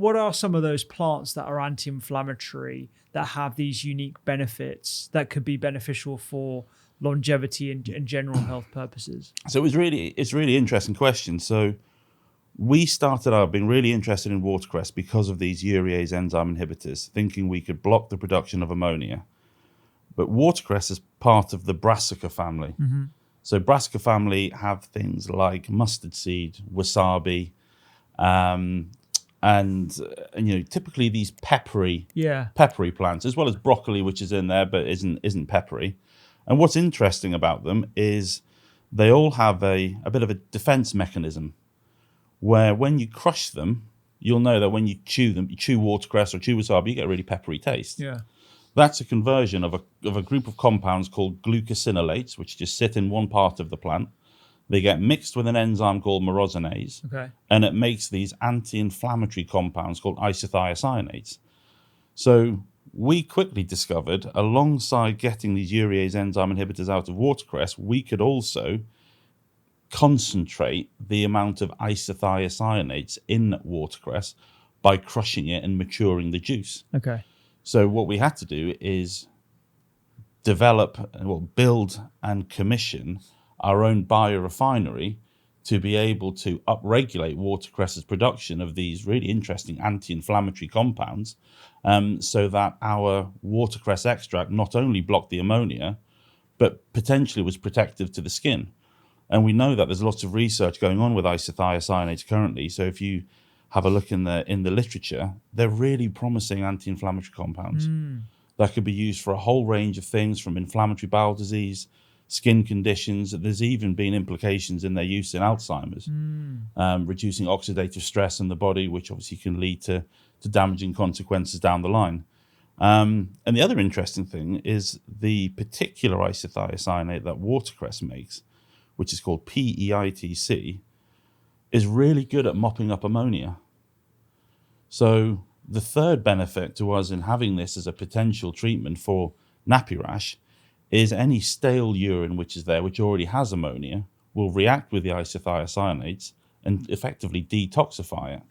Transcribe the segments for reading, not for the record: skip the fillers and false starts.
what are some of those plants that are anti-inflammatory that have these unique benefits that could be beneficial for longevity and general health purposes? So it's really interesting question. So we started out being really interested in watercress because of these urease enzyme inhibitors, thinking we could block the production of ammonia. But watercress is part of the brassica family. Mm-hmm. So brassica family have things like mustard seed, wasabi, and typically these peppery plants, as well as broccoli, which is in there but isn't peppery. And what's interesting about them is they all have a bit of a defense mechanism, where when you crush them, you'll know that when you chew watercress or chew wasabi, you get a really peppery taste. Yeah. That's a conversion of a group of compounds called glucosinolates, which just sit in one part of the plant. They get mixed with an enzyme called myrosinase, and it makes these anti-inflammatory compounds called isothiocyanates. So we quickly discovered, alongside getting these urease enzyme inhibitors out of watercress, we could also concentrate the amount of isothiocyanates in watercress by crushing it and maturing the juice. Okay. So what we had to do is build and commission our own biorefinery to be able to upregulate watercress's production of these really interesting anti-inflammatory compounds, so that our watercress extract not only blocked the ammonia, but potentially was protective to the skin. And we know that there's lots of research going on with isothiocyanates currently. So if you have a look in the literature, they're really promising anti-inflammatory compounds that could be used for a whole range of things, from inflammatory bowel disease, skin conditions. There's even been implications in their use in Alzheimer's, reducing oxidative stress in the body, which obviously can lead to damaging consequences down the line. And the other interesting thing is the particular isothiocyanate that watercress makes, which is called PEITC, is really good at mopping up ammonia. So the third benefit to us in having this as a potential treatment for nappy rash is any stale urine which is there, which already has ammonia, will react with the isothiocyanates and effectively detoxify it.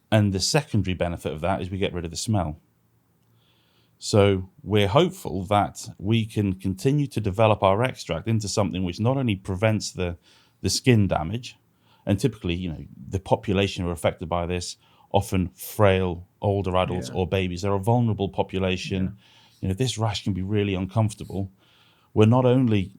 And the secondary benefit of that is we get rid of the smell. So we're hopeful that we can continue to develop our extract into something which not only prevents the skin damage, and typically, the population who are affected by this, often frail, older adults or babies. They're a vulnerable population. This rash can be really uncomfortable. We're not only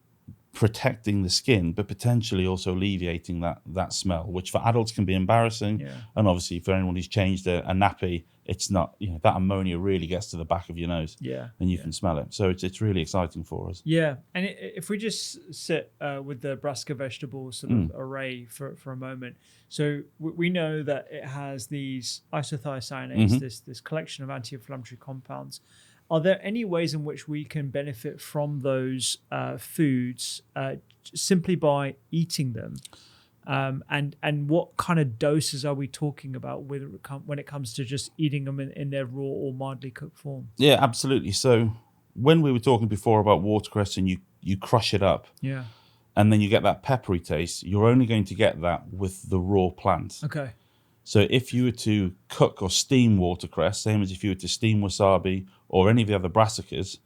protecting the skin, but potentially also alleviating that smell, which for adults can be embarrassing. And obviously for anyone who's changed a nappy, it's not, that ammonia really gets to the back of your nose and you can smell it. So it's really exciting for us. Yeah. And if we just sit with the brassica vegetable sort of array for a moment. So we know that it has these isothiocyanates, this collection of anti-inflammatory compounds. Are there any ways in which we can benefit from those foods simply by eating them? And what kind of doses are we talking about when it comes to just eating them in their raw or mildly cooked form? Yeah, absolutely. So when we were talking before about watercress and you crush it up, and then you get that peppery taste, you're only going to get that with the raw plant. Okay. So if you were to cook or steam watercress, same as if you were to steam wasabi or any of the other brassicas,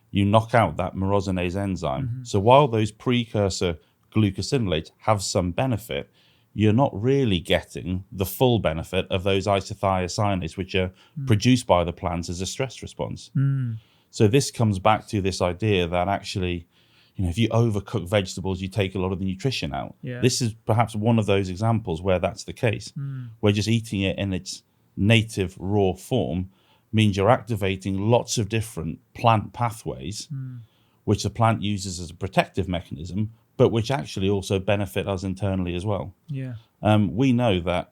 you knock out that myrosinase enzyme. So while those precursor glucosinolates have some benefit, you're not really getting the full benefit of those isothiocyanates, which are produced by the plants as a stress response. So this comes back to this idea that actually, if you overcook vegetables, you take a lot of the nutrition out. This is perhaps one of those examples where that's the case, where just eating it in its native raw form means you're activating lots of different plant pathways, which the plant uses as a protective mechanism, but which actually also benefit us internally as well. We know that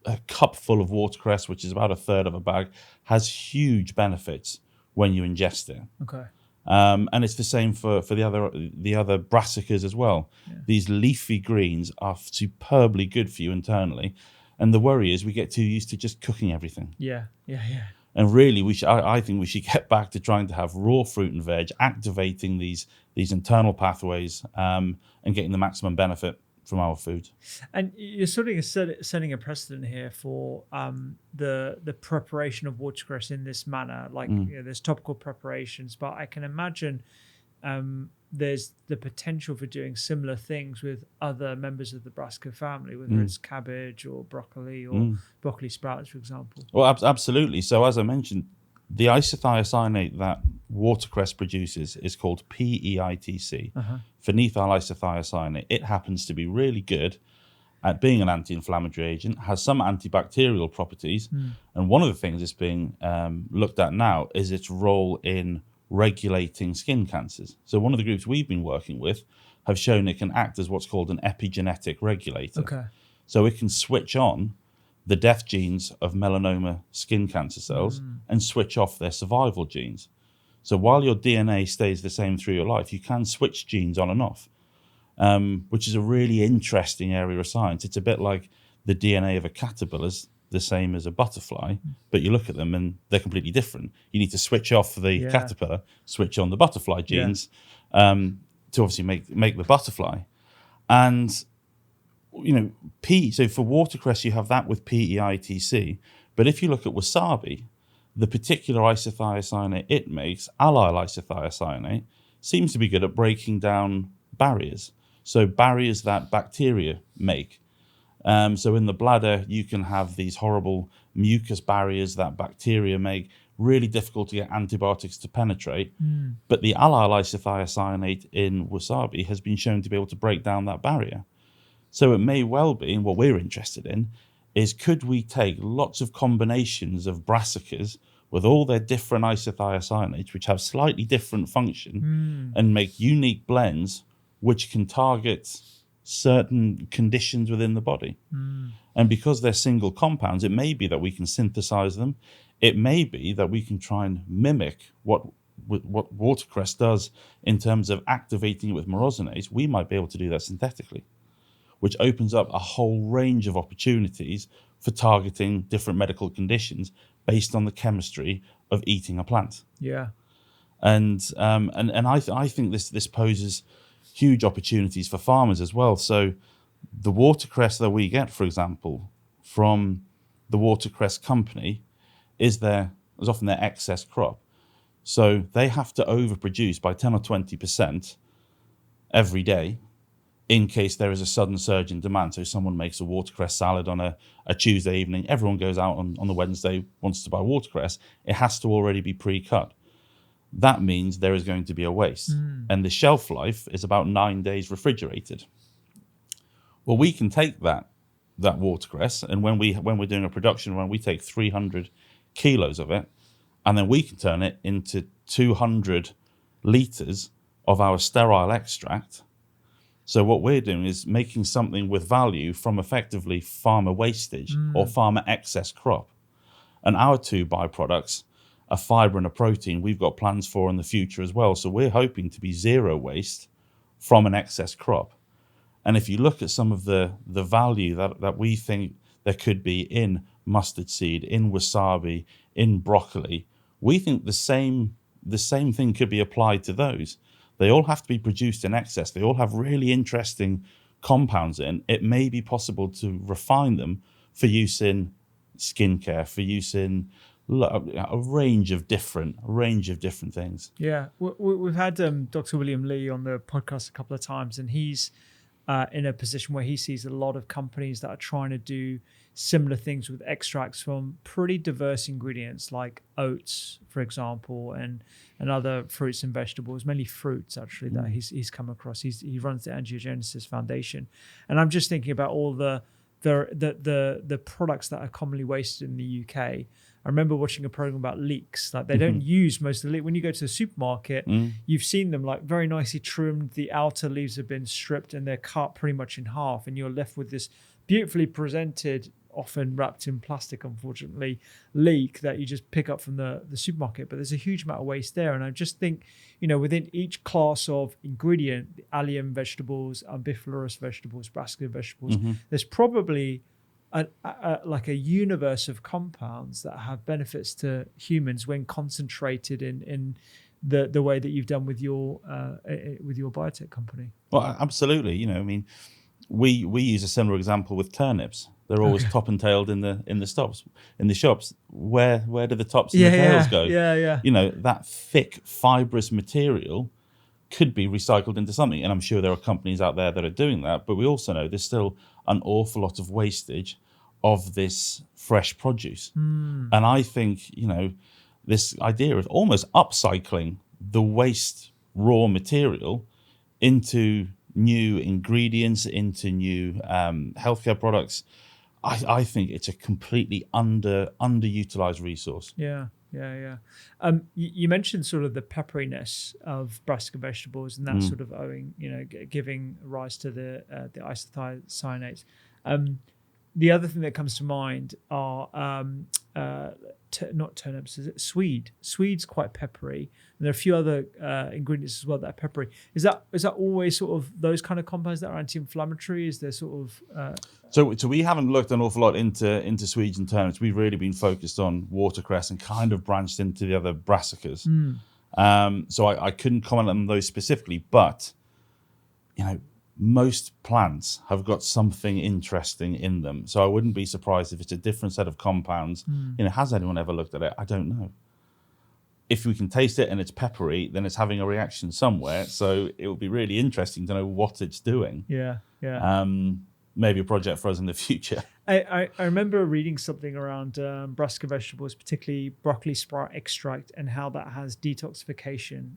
a cup full of watercress, which is about a third of a bag, has huge benefits when you ingest it. Okay. And it's the same for the other brassicas as well. These leafy greens are superbly good for you internally. And the worry is we get too used to just cooking everything. And really, I think we should get back to trying to have raw fruit and veg, activating these internal pathways, and getting the maximum benefit our food. And you're sort of setting a precedent here for the preparation of watercress in this manner. Like there's topical preparations, but I can imagine there's the potential for doing similar things with other members of the brassica family, whether it's cabbage or broccoli broccoli sprouts, for example. Well, absolutely. So as I mentioned, the isothiocyanate that watercress produces is called PEITC, phenylethyl isothiocyanate. It happens to be really good at being an anti-inflammatory agent, has some antibacterial properties, and one of the things that's being looked at now is its role in regulating skin cancers. So one of the groups we've been working with have shown it can act as what's called an epigenetic regulator. Okay. So it can switch on the death genes of melanoma skin cancer cells and switch off their survival genes. So while your DNA stays the same through your life, you can switch genes on and off, which is a really interesting area of science. It's a bit like the DNA of a caterpillar is the same as a butterfly, but you look at them and they're completely different. You need to switch off the caterpillar, switch on the butterfly genes to obviously make the butterfly. And so for watercress, you have that with PEITC. But if you look at wasabi, the particular isothiocyanate it makes, allyl isothiocyanate, seems to be good at breaking down barriers. So barriers that bacteria make. So in the bladder, you can have these horrible mucus barriers that bacteria make, really difficult to get antibiotics to penetrate. But the allyl isothiocyanate in wasabi has been shown to be able to break down that barrier. So it may well be, and what we're interested in, is could we take lots of combinations of brassicas with all their different isothiocyanates, which have slightly different function, and make unique blends which can target certain conditions within the body. And because they're single compounds, it may be that we can synthesize them. It may be that we can try and mimic what watercress does in terms of activating it with myrosinase. We might be able to do that synthetically, which opens up a whole range of opportunities for targeting different medical conditions based on the chemistry of eating a plant. Yeah. And I think this poses huge opportunities for farmers as well. So the watercress that we get, for example, from the watercress company is often their excess crop. So they have to overproduce by 10 or 20% every day in case there is a sudden surge in demand. So someone makes a watercress salad on a Tuesday evening, everyone goes out on the Wednesday, wants to buy watercress, it has to already be pre-cut. That means there is going to be a waste. And the shelf life is about 9 days refrigerated. Well, we can take that watercress, and when we're doing a production run, we take 300 kilos of it, and then we can turn it into 200 litres of our sterile extract. So what we're doing is making something with value from effectively farmer wastage or farmer excess crop. And our two byproducts, a fibre and a protein, we've got plans for in the future as well. So we're hoping to be zero waste from an excess crop. And if you look at some of the value that we think there could be in mustard seed, in wasabi, in broccoli, we think the same thing could be applied to those. They all have to be produced in excess. They all have really interesting compounds in. It may be possible to refine them for use in skincare, for use in a range of different things. Yeah, we've had Dr. William Lee on the podcast a couple of times, and he's in a position where he sees a lot of companies that are trying to do similar things with extracts from pretty diverse ingredients like oats, for example, and other fruits and vegetables, mainly fruits actually that he's come across. He runs the Angiogenesis Foundation, and I'm just thinking about all the products that are commonly wasted in the UK. I remember watching a program about leeks. Like they don't use most of the leek. When you go to the supermarket, you've seen them like very nicely trimmed. The outer leaves have been stripped and they're cut pretty much in half, and you're left with this beautifully presented, often wrapped in plastic, unfortunately, leek that you just pick up from the supermarket. But there's a huge amount of waste there. And I just think, within each class of ingredient, the allium vegetables, umbiflorous vegetables, brassica vegetables, there's probably like a universe of compounds that have benefits to humans when concentrated in the way that you've done with your biotech company. Well, absolutely. we use a similar example with turnips. They're always top and tailed in the shops. Where do the tops and the tails go? Yeah. That thick fibrous material could be recycled into something, and I'm sure there are companies out there that are doing that. But we also know there's still an awful lot of wastage of this fresh produce, and I think this idea of almost upcycling the waste raw material into new ingredients, into new healthcare products. I think it's a completely underutilized resource. Yeah. You mentioned sort of the pepperiness of brassica vegetables, and that's sort of giving rise to the isothiocyanates. The other thing that comes to mind are not turnips, is it swede? Swede's quite peppery, and there are a few other ingredients as well that are peppery. Is that always sort of those kind of compounds that are anti-inflammatory? Is there sort of So we haven't looked an awful lot into swedes and turnips. We've really been focused on watercress and kind of branched into the other brassicas. So I couldn't comment on those specifically, but most plants have got something interesting in them. So I wouldn't be surprised if it's a different set of compounds. Has anyone ever looked at it? I don't know. If we can taste it and it's peppery, then it's having a reaction somewhere. So it would be really interesting to know what it's doing. Yeah. Maybe a project for us in the future. I remember reading something around brassica vegetables, particularly broccoli sprout extract, and how that has detoxification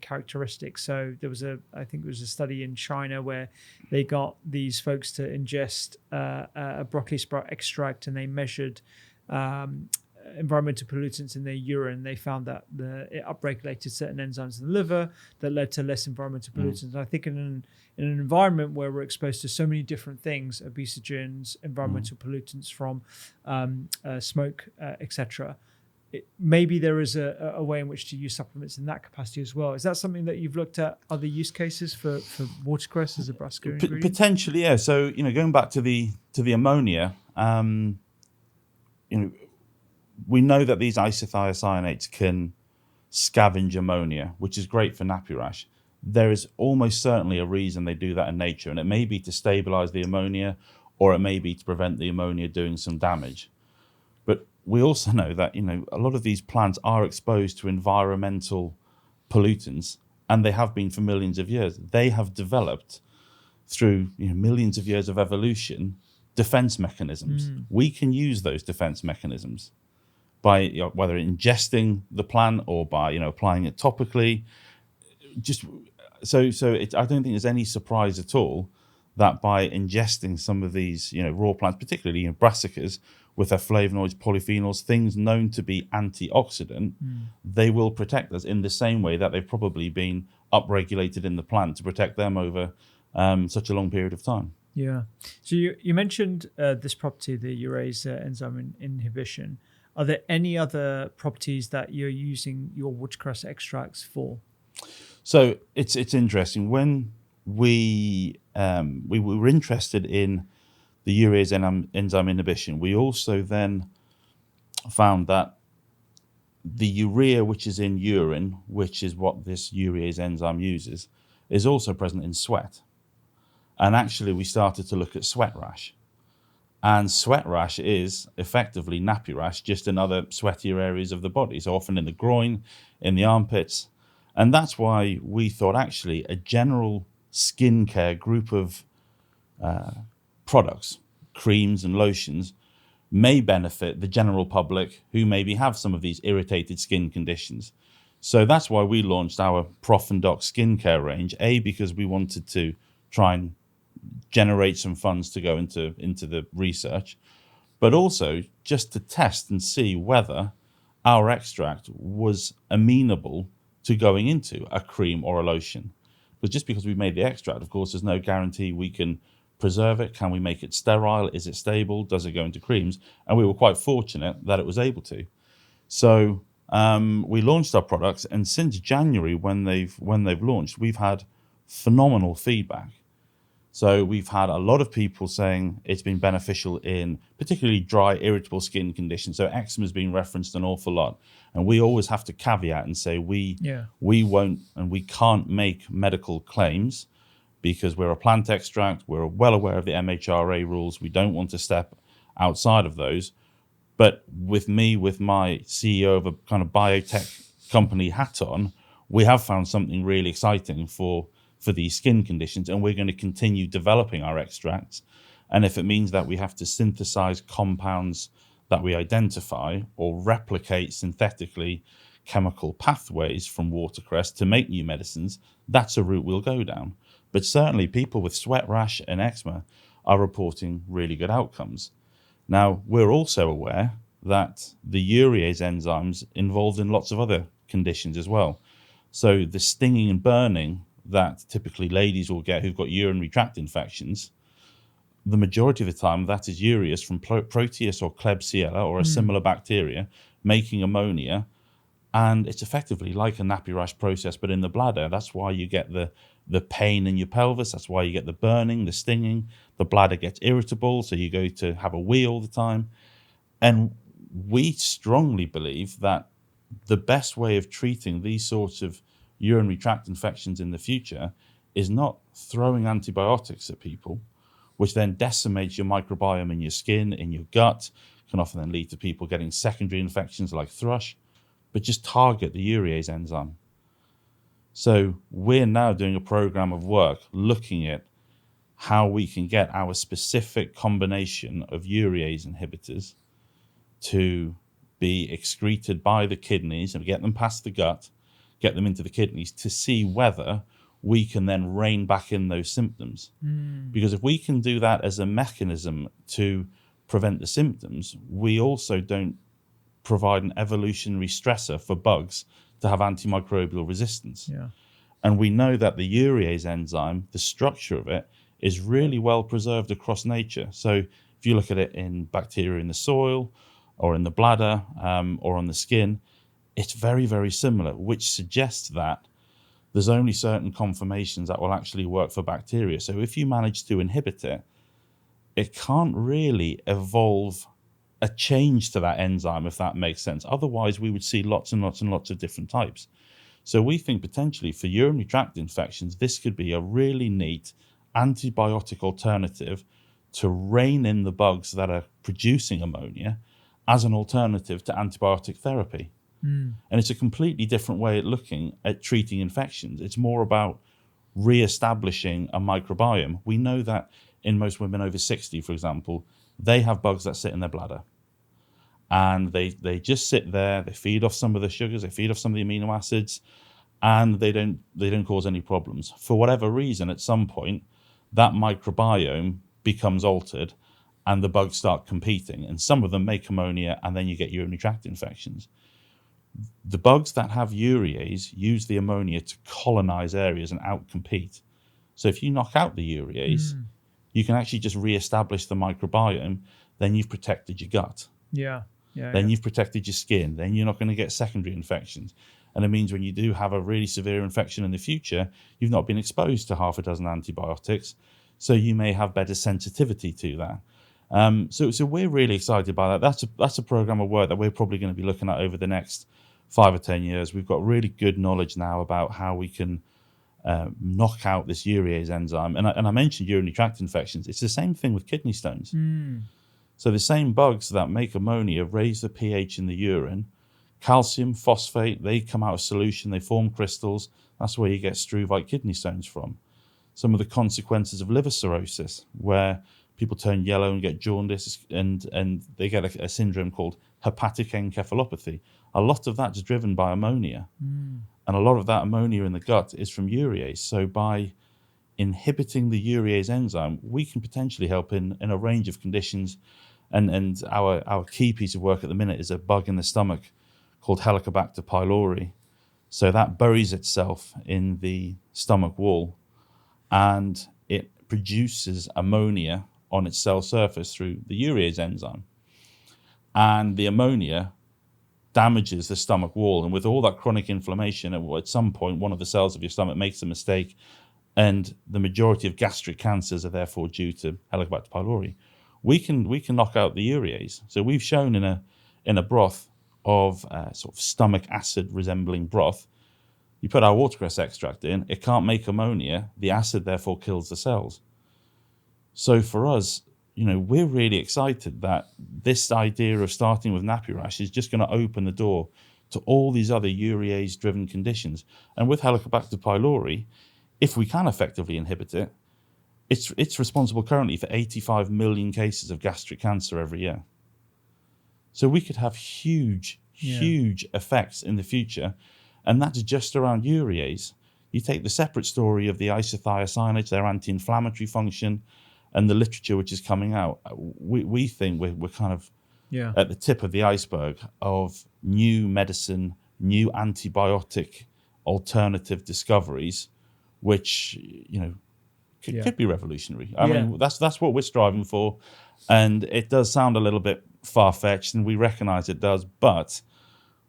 characteristics. So there was I think it was a study in China where they got these folks to ingest a broccoli sprout extract, and they measured environmental pollutants in their urine. They found that it upregulated certain enzymes in the liver that led to less environmental pollutants. I think in an environment where we're exposed to so many different things, obesogens, environmental pollutants from smoke, etc., maybe there is a way in which to use supplements in that capacity as well. Is that something that you've looked at, other use cases for watercress as a brassica ingredient? Potentially, yeah. So going back to the ammonia, we know that these isothiocyanates can scavenge ammonia, which is great for nappy rash. There is almost certainly a reason they do that in nature, and it may be to stabilize the ammonia, or it may be to prevent the ammonia doing some damage. But we also know that a lot of these plants are exposed to environmental pollutants, and they have been for millions of years. They have developed through millions of years of evolution defense mechanisms. We can use those defense mechanisms by whether ingesting the plant or by applying it topically. I don't think there's any surprise at all that by ingesting some of these raw plants, particularly brassicas with their flavonoids, polyphenols, things known to be antioxidant, they will protect us in the same way that they've probably been upregulated in the plant to protect them over such a long period of time. Yeah. So you mentioned this property, the urease enzyme inhibition. Are there any other properties that you're using your watercress extracts for? So it's interesting. When we were interested in the urease enzyme inhibition, we also then found that the urea which is in urine, which is what this urease enzyme uses, is also present in sweat. And actually we started to look at sweat rash. And sweat rash is effectively nappy rash, just in other sweatier areas of the body, so often in the groin, in the armpits. And that's why we thought actually a general skincare group of products, creams and lotions, may benefit the general public who maybe have some of these irritated skin conditions. So that's why we launched our Prof Doc skincare range, because we wanted to try and generate some funds to go into the research, but also just to test and see whether our extract was amenable to going into a cream or a lotion. But just because we made the extract, of course, there's no guarantee we can preserve it. Can we make it sterile? Is it stable? Does it go into creams? And we were quite fortunate that it was able to. So we launched our products, and since January, when they've launched, we've had phenomenal feedback. So we've had a lot of people saying it's been beneficial in particularly dry, irritable skin conditions. So eczema has been referenced an awful lot. And we always have to caveat and say we won't and we can't make medical claims, because we're a plant extract. We're well aware of the MHRA rules. We don't want to step outside of those. But with my CEO of a kind of biotech company hat on, we have found something really exciting for these skin conditions, and we're going to continue developing our extracts. And if it means that we have to synthesize compounds that we identify or replicate synthetically chemical pathways from watercress to make new medicines, that's a route we'll go down. But certainly people with sweat rash and eczema are reporting really good outcomes. Now, we're also aware that the urease enzymes involved in lots of other conditions as well. So the stinging and burning that typically ladies will get who've got urinary tract infections, the majority of the time that is urease from Proteus or Klebsiella or a similar bacteria making ammonia, and it's effectively like a nappy rash process but in the bladder. That's why you get the pain in your pelvis, that's why you get the burning, the stinging, the bladder gets irritable, so you go to have a wee all the time. And we strongly believe that the best way of treating these sorts of urinary tract infections in the future is not throwing antibiotics at people, which then decimates your microbiome in your skin, in your gut, can often then lead to people getting secondary infections like thrush, but just target the urease enzyme. So we're now doing a program of work looking at how we can get our specific combination of urease inhibitors to be excreted by the kidneys and get them past the gut, get them into the kidneys to see whether we can then rein back in those symptoms. Because if we can do that as a mechanism to prevent the symptoms, we also don't provide an evolutionary stressor for bugs to have antimicrobial resistance. Yeah. And we know that the urease enzyme, the structure of it, is really well preserved across nature. So if you look at it in bacteria in the soil or in the bladder or on the skin, it's very, very similar, which suggests that there's only certain conformations that will actually work for bacteria. So if you manage to inhibit it, it can't really evolve a change to that enzyme, if that makes sense. Otherwise, we would see lots and lots and lots of different types. So we think potentially for urinary tract infections, this could be a really neat antibiotic alternative to rein in the bugs that are producing ammonia as an alternative to antibiotic therapy. And it's a completely different way of looking at treating infections. It's more about re-establishing a microbiome. We know that in most women over 60, for example, they have bugs that sit in their bladder. And they just sit there, they feed off some of the sugars, they feed off some of the amino acids, and they don't cause any problems. For whatever reason, at some point, that microbiome becomes altered and the bugs start competing. And some of them make ammonia, and then you get urinary tract infections. The bugs that have urease use the ammonia to colonize areas and outcompete. So if you knock out the urease, you can actually just re-establish the microbiome. Then you've protected your gut. Then you've protected your skin. Then you're not going to get secondary infections. And it means when you do have a really severe infection in the future, you've not been exposed to half a dozen antibiotics. So you may have better sensitivity to that. So we're really excited by that. That's a program of work that we're probably going to be looking at over the next 5 or 10 years. We've got really good knowledge now about how we can knock out this urease enzyme. And I mentioned urinary tract infections. It's the same thing with kidney stones. So the same bugs that make ammonia raise the pH in the urine. Calcium, phosphate, they come out of solution. They form crystals. That's where you get struvite kidney stones from. Some of the consequences of liver cirrhosis, where people turn yellow and get jaundice, and they get a syndrome called hepatic encephalopathy. A lot of that's driven by ammonia. And a lot of that ammonia in the gut is from urease. So by inhibiting the urease enzyme, we can potentially help in a range of conditions. And our key piece of work at the minute is a bug in the stomach called Helicobacter pylori. So that buries itself in the stomach wall, and it produces ammonia on its cell surface through the urease enzyme. And the ammonia damages the stomach wall. And with all that chronic inflammation, at some point, one of the cells of your stomach makes a mistake, and the majority of gastric cancers are therefore due to Helicobacter pylori. We can knock out the urease. So we've shown in a broth of sort of stomach acid resembling broth You put our watercress extract in, it can't make ammonia. The acid therefore kills the cells. So for us, we're really excited that this idea of starting with nappy rash is just going to open the door to all these other urease-driven conditions. And with Helicobacter pylori, if we can effectively inhibit it, it's responsible currently for 85 million cases of gastric cancer every year. So we could have huge effects in the future, and that's just around urease. You take the separate story of the isothiocyanates, their anti-inflammatory function, and the literature which is coming out. We think we're kind of at the tip of the iceberg of new medicine, new antibiotic alternative discoveries, which could be revolutionary. I mean, that's what we're striving for, and it does sound a little bit far-fetched, and we recognise it does, but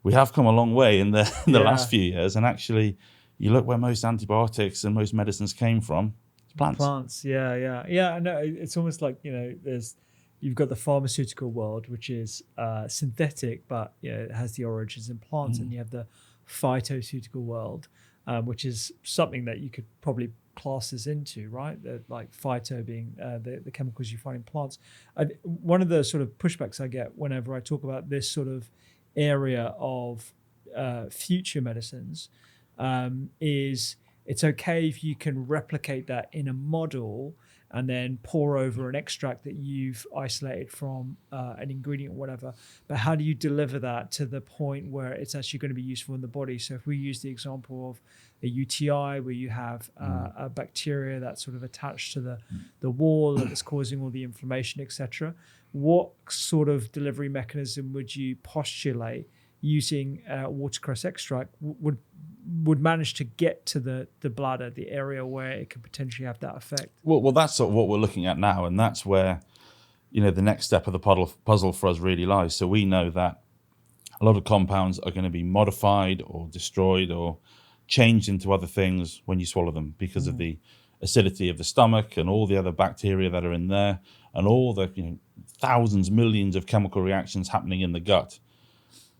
we have come a long way in the last few years. And actually, you look where most antibiotics and most medicines came from. It's plants. Plants, yeah. I know. It's almost like you've got the pharmaceutical world, which is synthetic, but it has the origins in plants, and you have the phytoceutical world, which is something that you could probably classes into, right? Like phyto being the chemicals you find in plants. One of the sort of pushbacks I get whenever I talk about this sort of area of future medicines is it's okay if you can replicate that in a model and then pour over an extract that you've isolated from an ingredient or whatever. But how do you deliver that to the point where it's actually going to be useful in the body? So if we use the example of a UTI where you have a bacteria that's sort of attached to the wall that's causing all the inflammation, etc., what sort of delivery mechanism would you postulate using watercress extract would manage to get to the bladder, the area where it could potentially have that effect? Well, that's sort of what we're looking at now, and that's where the next step of the puzzle for us really lies. So we know that a lot of compounds are going to be modified or destroyed or changed into other things when you swallow them because of the acidity of the stomach and all the other bacteria that are in there and all the thousands, millions of chemical reactions happening in the gut.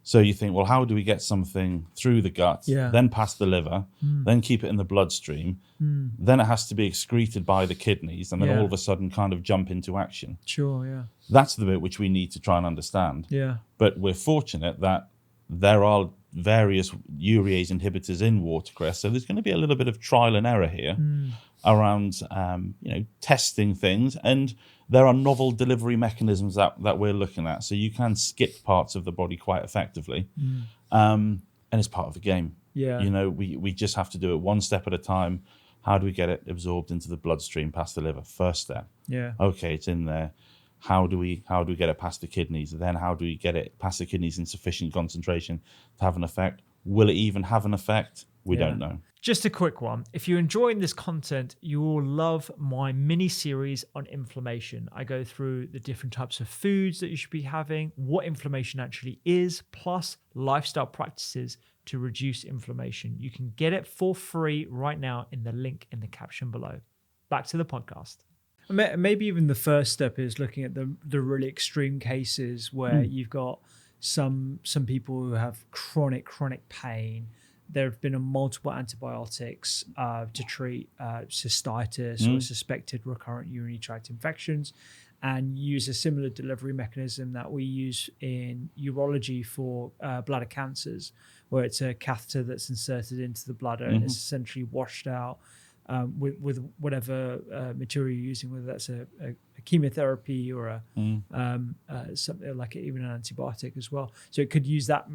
So you think, well, how do we get something through the gut, then past the liver, then keep it in the bloodstream, then it has to be excreted by the kidneys, and then all of a sudden kind of jump into action? Sure, yeah. That's the bit which we need to try and understand. Yeah. But we're fortunate that there are various urease inhibitors in watercress, so there's going to be a little bit of trial and error here around testing things, and there are novel delivery mechanisms that we're looking at, so you can skip parts of the body quite effectively, and it's part of the game. We just have to do it one step at a time. How do we get it absorbed into the bloodstream past the liver? First step. Okay, it's in there. How do we get it past the kidneys? Then how do we get it past the kidneys in sufficient concentration to have an effect? Will it even have an effect? We don't know. Just a quick one. If you're enjoying this content, you will love my mini series on inflammation. I go through the different types of foods that you should be having, what inflammation actually is, plus lifestyle practices to reduce inflammation. You can get it for free right now in the link in the caption below. Back to the podcast. Maybe even the first step is looking at the really extreme cases where you've got some people who have chronic pain. There have been multiple antibiotics to treat cystitis or suspected recurrent urinary tract infections, and use a similar delivery mechanism that we use in urology for bladder cancers, where it's a catheter that's inserted into the bladder and it's essentially washed out with whatever material you're using, whether that's a chemotherapy or something like even an antibiotic as well. So it could use that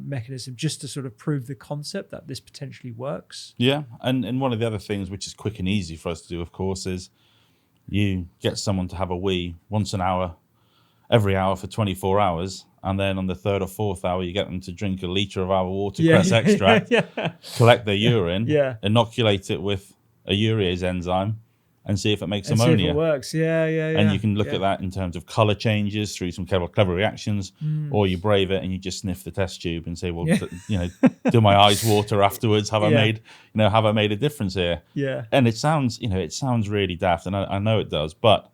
mechanism just to sort of prove the concept that this potentially works. Yeah, and one of the other things which is quick and easy for us to do, of course, is you get someone to have a wee once an hour, every hour for 24 hours, and then on the third or fourth hour, you get them to drink a litre of our watercress extract, collect their urine, inoculate it with a urease enzyme, and see if it makes ammonia. See if it works. And you can look at that in terms of colour changes through some clever reactions, or you brave it and you just sniff the test tube and say, well, do my eyes water afterwards? Have I made a difference here? And it sounds really daft, and I know it does, but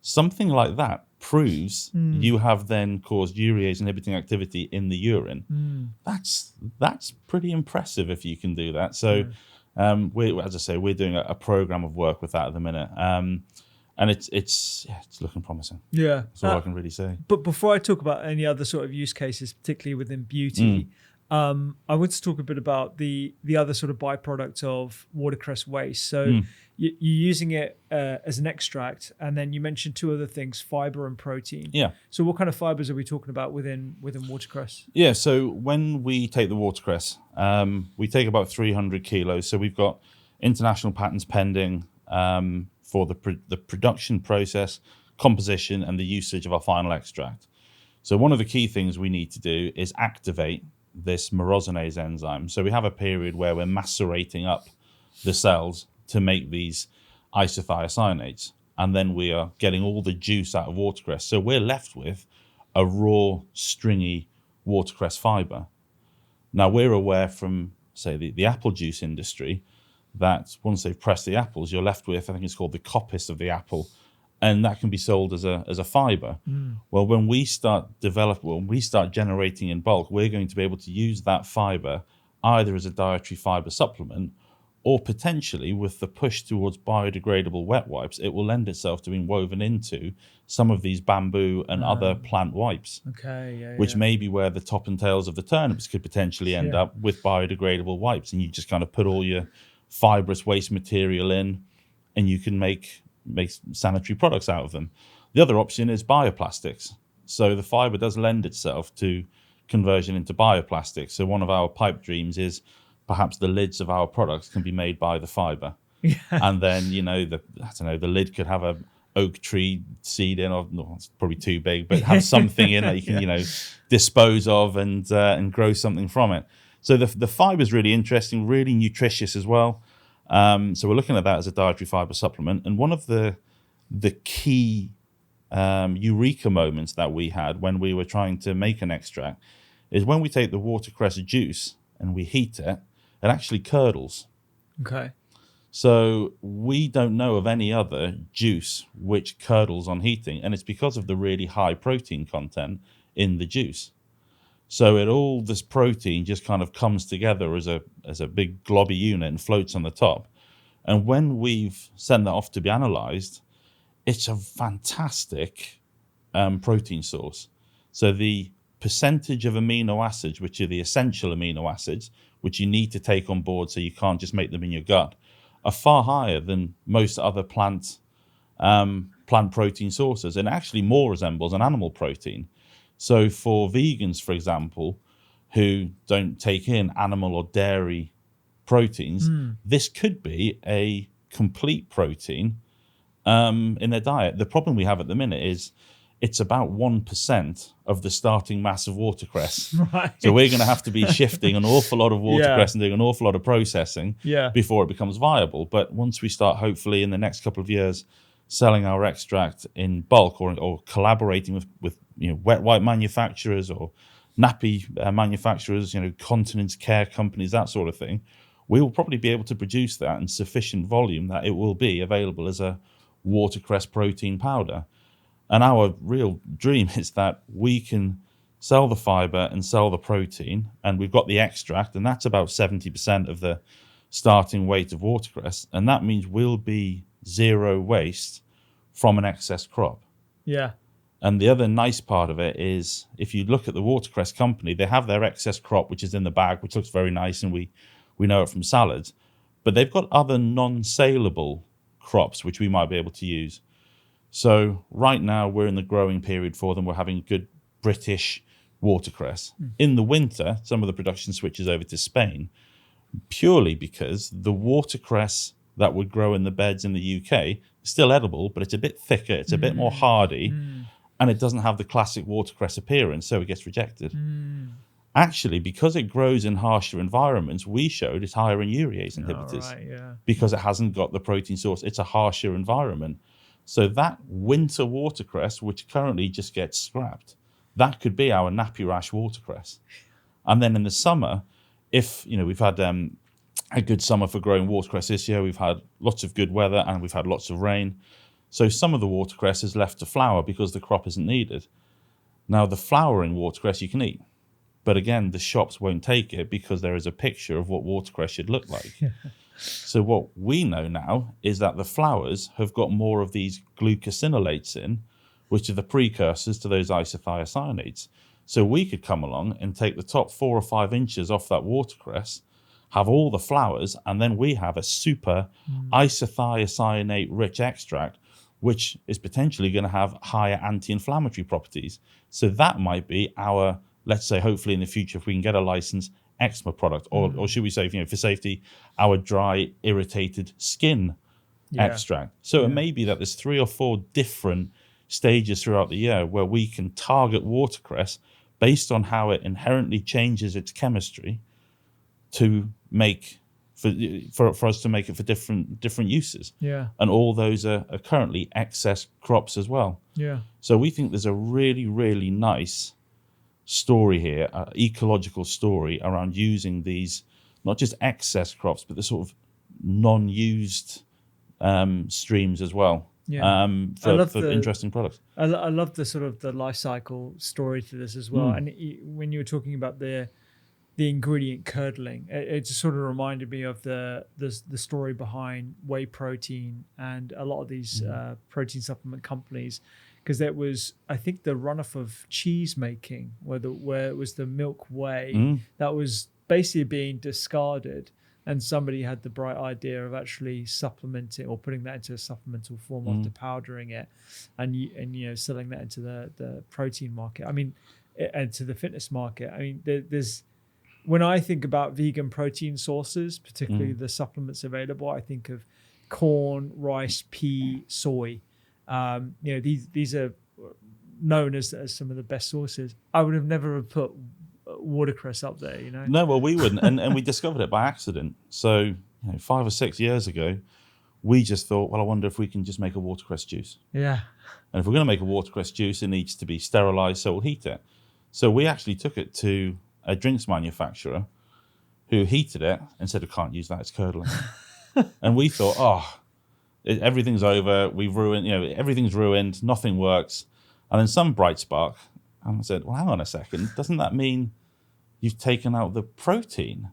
something like that proves you have then caused urease inhibiting activity in the urine, that's pretty impressive if you can do that. So, as I say, we're doing a program of work with that at the minute, and it's looking promising. Yeah, that's all I can really say. But before I talk about any other sort of use cases, particularly within beauty, I want to talk a bit about the other sort of byproduct of watercress waste. So you're using it as an extract, and then you mentioned two other things: fiber and protein. Yeah. So what kind of fibers are we talking about within watercress? Yeah. So when we take the watercress, we take about 300 kilos. So we've got international patents pending for the production process, composition, and the usage of our final extract. So one of the key things we need to do is activate this myrosinase enzyme. So we have a period where we're macerating up the cells to make these isothiocyanates, and then we are getting all the juice out of watercress. So we're left with a raw, stringy watercress fiber. Now, we're aware from, say, the apple juice industry that once they've pressed the apples, you're left with, I think it's called the coppice of the apple, and that can be sold as a fiber. Well, when we start generating in bulk, we're going to be able to use that fiber either as a dietary fiber supplement, or potentially with the push towards biodegradable wet wipes, it will lend itself to being woven into some of these bamboo and other plant wipes. Okay, which may be where the top and tails of the turnips could potentially end up with biodegradable wipes, and you just kind of put all your fibrous waste material in, and you can make sanitary products out of them. The other option is bioplastics. So the fiber does lend itself to conversion into bioplastics. So one of our pipe dreams is perhaps the lids of our products can be made by the fiber. And then, the lid could have a oak tree seed in, or no, it's probably too big, but have something in that you can, dispose of and grow something from it. So the fiber is really interesting, really nutritious as well. So we're looking at that as a dietary fiber supplement. And one of the key eureka moments that we had when we were trying to make an extract is when we take the watercress juice and we heat it, it actually curdles. Okay. So we don't know of any other juice which curdles on heating, and it's because of the really high protein content in the juice. So this protein just kind of comes together as a big globby unit and floats on the top. And when we've sent that off to be analysed, it's a fantastic protein source. So the percentage of amino acids, which are the essential amino acids, which you need to take on board so you can't just make them in your gut, are far higher than most other plant protein sources, and actually more resembles an animal protein. So for vegans, for example, who don't take in animal or dairy proteins, this could be a complete protein in their diet. The problem we have at the minute is it's about 1% of the starting mass of watercress. Right. So we're going to have to be shifting an awful lot of watercress and doing an awful lot of processing before it becomes viable. But once we start, hopefully in the next couple of years, selling our extract in bulk or collaborating with wet wipe manufacturers or nappy manufacturers, continence care companies, that sort of thing, we will probably be able to produce that in sufficient volume that it will be available as a watercress protein powder. And our real dream is that we can sell the fiber and sell the protein, and we've got the extract, and that's about 70% of the starting weight of watercress, and that means we'll be zero waste from an excess crop. Yeah. And the other nice part of it is, if you look at the watercress company, they have their excess crop, which is in the bag, which looks very nice, and we know it from salads, but they've got other non-saleable crops which we might be able to use. So right now we're in the growing period for them. We're having good British watercress. In the winter, some of the production switches over to Spain, purely because the watercress that would grow in the beds in the UK is still edible, but it's a bit thicker, it's a bit more hardy, and it doesn't have the classic watercress appearance, so it gets rejected. Actually, because it grows in harsher environments, we showed it's higher in urease inhibitors because it hasn't got the protein source. It's a harsher environment. So that winter watercress, which currently just gets scrapped, that could be our nappy rash watercress. And then in the summer, if we've had a good summer for growing watercress this year, we've had lots of good weather and we've had lots of rain. So some of the watercress is left to flower because the crop isn't needed. Now, the flowering watercress you can eat. But again, the shops won't take it because there is a picture of what watercress should look like. So what we know now is that the flowers have got more of these glucosinolates in, which are the precursors to those isothiocyanates. So we could come along and take the top 4 or 5 inches off that watercress, have all the flowers, and then we have a super isothiocyanate-rich extract, which is potentially going to have higher anti-inflammatory properties. So that might be our, let's say, hopefully in the future, if we can get a license, eczema product, or should we say, for safety, our dry, irritated skin extract. So it may be that there's 3 or 4 different stages throughout the year where we can target watercress based on how it inherently changes its chemistry to make for us to make it for different uses. And all those are currently excess crops as well. So we think there's a really, really nice story here, ecological story around using these, not just excess crops, but the sort of non-used streams as well. For interesting products. I love the sort of the life cycle story to this as well. And when you were talking about the ingredient curdling, it just sort of reminded me of the story behind whey protein and a lot of these protein supplement companies, because that was, I think, the runoff of cheese making, where it was the milk whey that was basically being discarded, and somebody had the bright idea of actually supplementing or putting that into a supplemental form after powdering it, and selling that into the protein market. I mean, and to the fitness market. I mean, there's when I think about vegan protein sources, particularly the supplements available, I think of corn, rice, pea, soy. These are known as some of the best sources. I would have never put watercress up there, No, well, we wouldn't, and we discovered it by accident. So 5 or 6 years ago, we just thought, well, I wonder if we can just make a watercress juice. And if we're going to make a watercress juice, it needs to be sterilized, so we'll heat it. So we actually took it to a drinks manufacturer who heated it and said, I can't use that, it's curdling. And we thought, everything's over, we've ruined, everything's ruined, nothing works. And then some bright spark, and I said, well, hang on a second, doesn't that mean you've taken out the protein?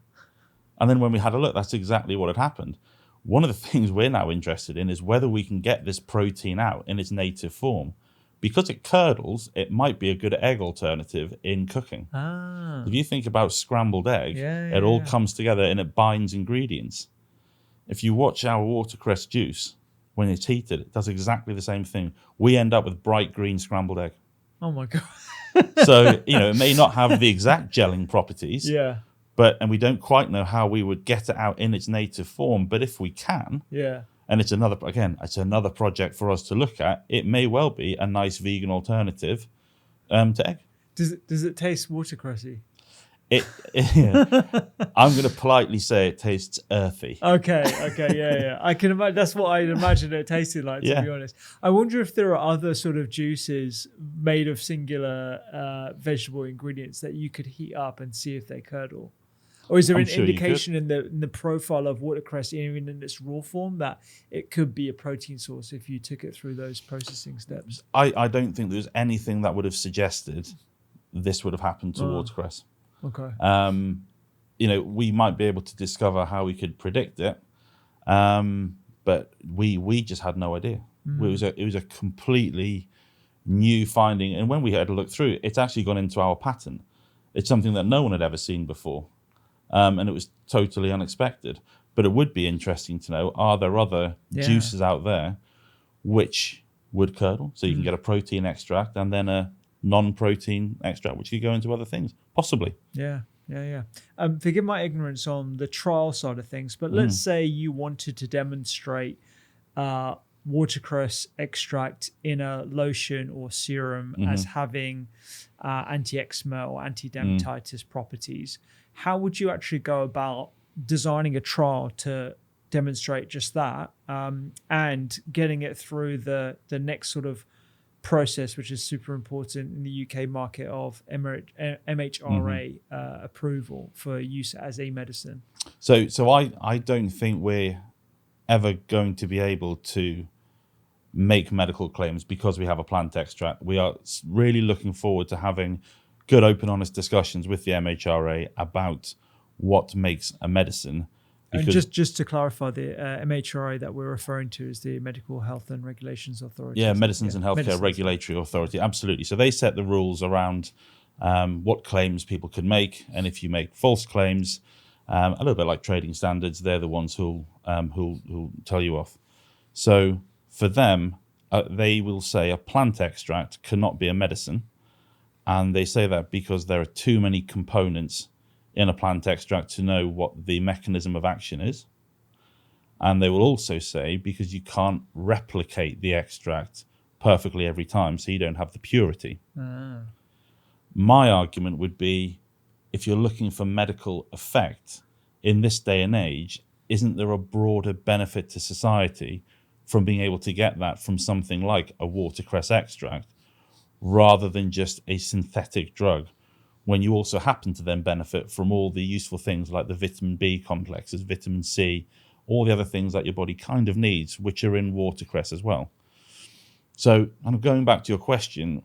And then when we had a look, that's exactly what had happened. One of the things we're now interested in is whether we can get this protein out in its native form. Because it curdles, it might be a good egg alternative in cooking. If you think about scrambled egg, it all comes together and it binds ingredients. If you watch our watercress juice, when it's heated, it does exactly the same thing. We end up with bright green scrambled egg. Oh my God. So, it may not have the exact gelling properties, and we don't quite know how we would get it out in its native form. But if we can, and it's another project for us to look at, it may well be a nice vegan alternative to egg. Does it taste watercressy? I'm going to politely say it tastes earthy. Okay, yeah. I can imagine that's what I'd imagine it tasted like. To be honest, I wonder if there are other sort of juices made of singular vegetable ingredients that you could heat up and see if they curdle. Or is there an indication in the profile of watercress, even in its raw form, that it could be a protein source if you took it through those processing steps? I don't think there's anything that would have suggested this would have happened to watercress. Okay. We might be able to discover how we could predict it, but we just had no idea. It was a completely new finding, and when we had to look through it, it's actually gone into our patent. It's something that no one had ever seen before. And it was totally unexpected. But it would be interesting to know, are there other juices out there which would curdle? So you can get a protein extract and then a non-protein extract, which could go into other things, possibly. Yeah. Forgive my ignorance on the trial side of things, but let's say you wanted to demonstrate watercress extract in a lotion or serum as having anti-eczema or anti-dermatitis properties. How would you actually go about designing a trial to demonstrate just that, and getting it through the next sort of process, which is super important in the UK market, of MHRA approval for use as a medicine? So I don't think we're ever going to be able to make medical claims because we have a plant extract. We are really looking forward to having good, open, honest discussions with the MHRA about what makes a medicine. And just to clarify, the MHRA that we're referring to is the Medical Health and Regulations Authority. Yeah, Medicines and Healthcare Regulatory Authority, absolutely. So they set the rules around what claims people can make, and if you make false claims, a little bit like trading standards, they're the ones who'll tell you off. So for them, they will say a plant extract cannot be a medicine, and they say that because there are too many components in a plant extract to know what the mechanism of action is. And they will also say because you can't replicate the extract perfectly every time, so you don't have the purity. My argument would be, if you're looking for medical effect in this day and age, isn't there a broader benefit to society from being able to get that from something like a watercress extract rather than just a synthetic drug, when you also happen to then benefit from all the useful things like the vitamin B complexes, vitamin C, all the other things that your body kind of needs, which are in watercress as well. So, I'm going back to your question.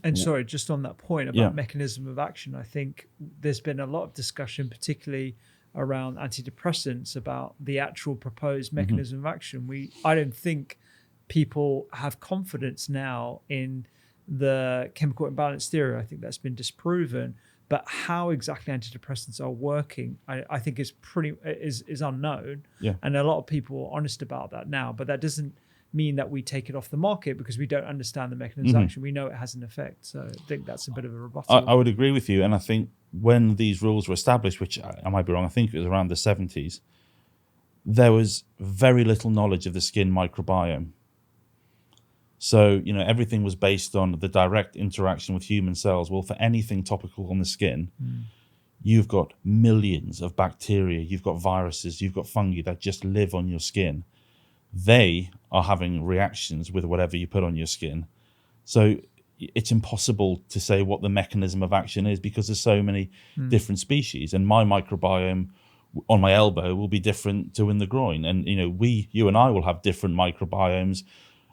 And sorry, just on that point about mechanism of action, I think there's been a lot of discussion, particularly around antidepressants, about the actual proposed mechanism of action. I don't think people have confidence now in the chemical imbalance theory. I think that's been disproven, but how exactly antidepressants are working, I think is unknown. Yeah. And a lot of people are honest about that now, but that doesn't mean that we take it off the market because we don't understand the mechanism of action. We know it has an effect. So I think that's a bit of a rebuttal. I would agree with you. And I think when these rules were established, which I might be wrong, I think it was around the 70s, there was very little knowledge of the skin microbiome. So, everything was based on the direct interaction with human cells. Well, for anything topical on the skin, you've got millions of bacteria, you've got viruses, you've got fungi that just live on your skin. They are having reactions with whatever you put on your skin. So it's impossible to say what the mechanism of action is because there's so many different species. And my microbiome on my elbow will be different to in the groin. And, you and I will have different microbiomes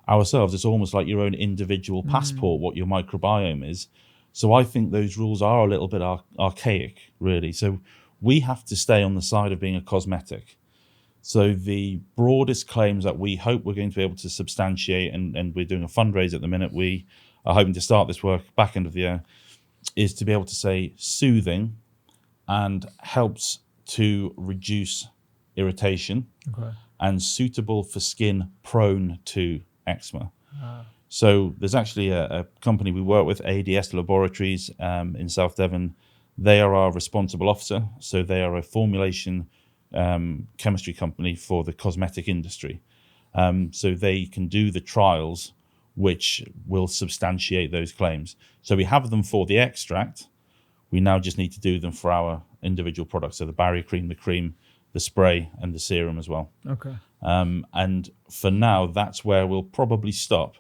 ourselves. It's almost like your own individual passport, what your microbiome is. So I think those rules are a little bit archaic, really. So we have to stay on the side of being a cosmetic. So the broadest claims that we hope we're going to be able to substantiate, and we're doing a fundraiser at the minute, we are hoping to start this work back end of the year, is to be able to say soothing and helps to reduce irritation and suitable for skin prone to eczema. So there's actually a company we work with, ADS Laboratories in South Devon. They are our responsible officer. So they are a formulation chemistry company for the cosmetic industry. So they can do the trials which will substantiate those claims. So we have them for the extract. We now just need to do them for our individual products. So the barrier cream, the spray, and the serum as well. Okay. And for now, that's where we'll probably stop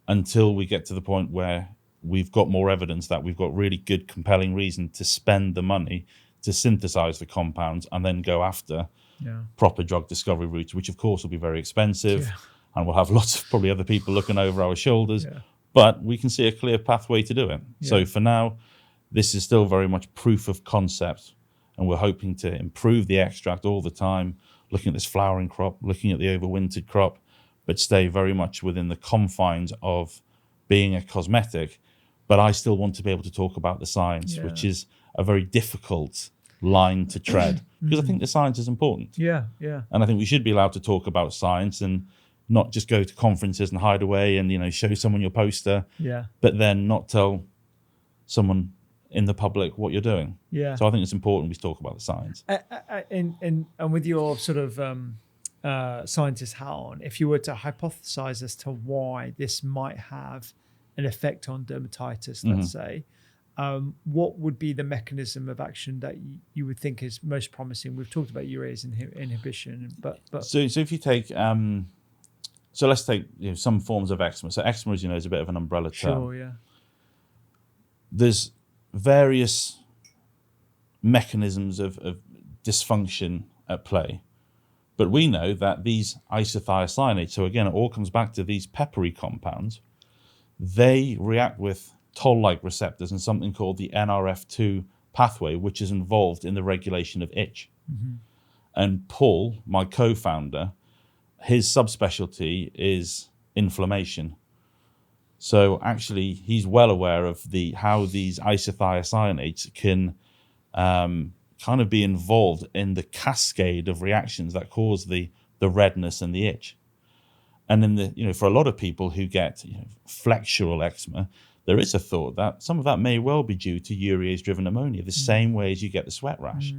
until we get to the point where we've got more evidence that we've got really good, compelling reason to spend the money to synthesize the compounds and then go after proper drug discovery routes, which of course will be very expensive, and we'll have lots of probably other people looking over our shoulders, but we can see a clear pathway to do it. So for now, this is still very much proof of concept, and we're hoping to improve the extract all the time, looking at this flowering crop, looking at the overwintered crop, but stay very much within the confines of being a cosmetic. But I still want to be able to talk about the science, which is a very difficult line to tread, because I think the science is important. And I think we should be allowed to talk about science and not just go to conferences and hide away and show someone your poster, but then not tell someone in the public what you're doing. So I think it's important we talk about the science. And with your sort of scientist hat on, if you were to hypothesize as to why this might have an effect on dermatitis, let's say, what would be the mechanism of action that you would think is most promising? We've talked about urease inhibition, but so if you take so let's take some forms of eczema. So eczema, as you know, is a bit of an umbrella term. There's various mechanisms of dysfunction at play. But we know that these isothiocyanates, so again, it all comes back to these peppery compounds, they react with toll-like receptors and something called the NRF2 pathway, which is involved in the regulation of itch. Mm-hmm. And Paul, my co-founder, his subspecialty is inflammation. So actually, he's well aware of how these isothiocyanates can kind of be involved in the cascade of reactions that cause the redness and the itch. And in for a lot of people who get flexural eczema, there is a thought that some of that may well be due to urease-driven pneumonia, the same way as you get the sweat rash.